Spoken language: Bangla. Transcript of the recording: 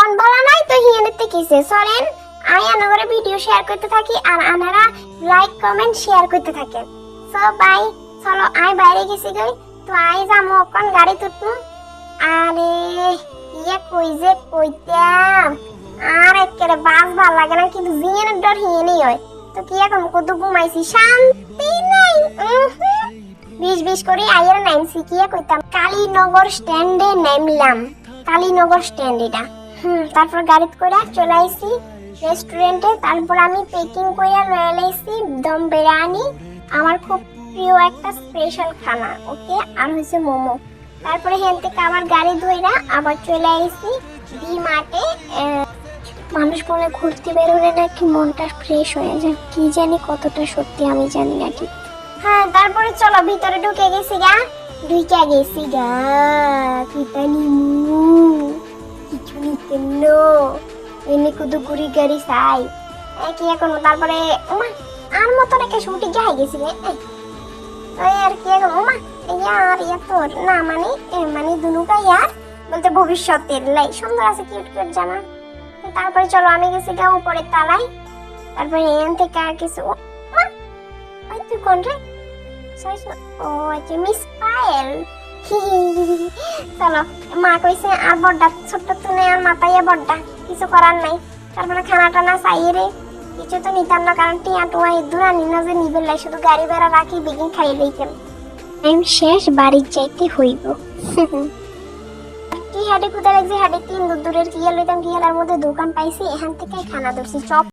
কোন বলা নাই তো হিয়ানেতে কিসে সরেন আই আনারে ভিডিও শেয়ার করতে থাকি আর আনারা লাইক কমেন্ট শেয়ার করতে থাকেন। সো বাই, চলো আই বাইরে গেছি গই, তো আই যামু কোন গাড়ি তুটমু। আরে ইয়া কই যে কইতাম আর একেবারে বাস ভাল লাগে না, কিন্তু জিয়ানের ডর হিয়ানেই হয়। তো কি এখন কত ঘুমাইছি, শান্তি নাই। 20 করে আইয়ার নামছি, কি কইতাম কালীনগর স্ট্যান্ডে নামলাম, কালীনগর স্ট্যান্ড এটা। তারপর গাড়িতে করে চলে আইছি রেস্টুরেন্টে। তারপর আমি পেকিং কইরা লয়ে লাইছি দম বিরিয়ানি, আমার খুব প্রিয় একটা স্পেশাল খানা, ওকে, আর হইছে মোমো। তারপরে হেন থেকে আমার গাড়ি ধইরা আবার চলে আইছি ডি মার্টে। মানুষ বলে ঘুরতে বেরোলে নাকি মনটা ফ্রেশ হয়ে যায়, কি জানি কতটা সত্যি আমি জানি না ঠিক। হ্যাঁ, তারপরে চলো ভিতরে ঢুকে গেছি গা, ঢুকে গেছি গা। কিতা নিমু কিছু নিতে নো, এনে কুদু গুড়ি গাড়ি চাই কি এখন। তারপরে ওমা আর মতো রেখে শুটি গাই গেছি রে, আর কি এখন ওমা ইয়ার ইয়া তোর না মানে মানে দুনুকা ইয়ার বলতে ভবিষ্যতের লাই সুন্দর আছে, কিউট কিউট জামা। তারপরে চলো আমি গেছি গা উপরে তালায়। তারপরে এখান থেকে আর কিছু ওই তুই কোন রে, ও আচ্ছা মিস পায়েল। চলো মা কইছে আর বড়টা ছোট্ট তুনে আর মাথায় বড়টা, কিছু করার নাই। তারপরে খানা টানা চাই রে, কিছু তো নিতাম না, কারণ টিয়া টুয়া দূরা নিনা যে নিবেন লাই, শুধু গাড়ি বেড়া রাখি বিগিন খাই লইতাম। টাইম শেষ, বাড়ি যাইতে হইব। কি হাডে কুদা লাগছে, হাডে 3 দূরের কি লইতাম, কি মধ্যে দোকান পাইছি, এখান থেকে খানা ধরছি চপ।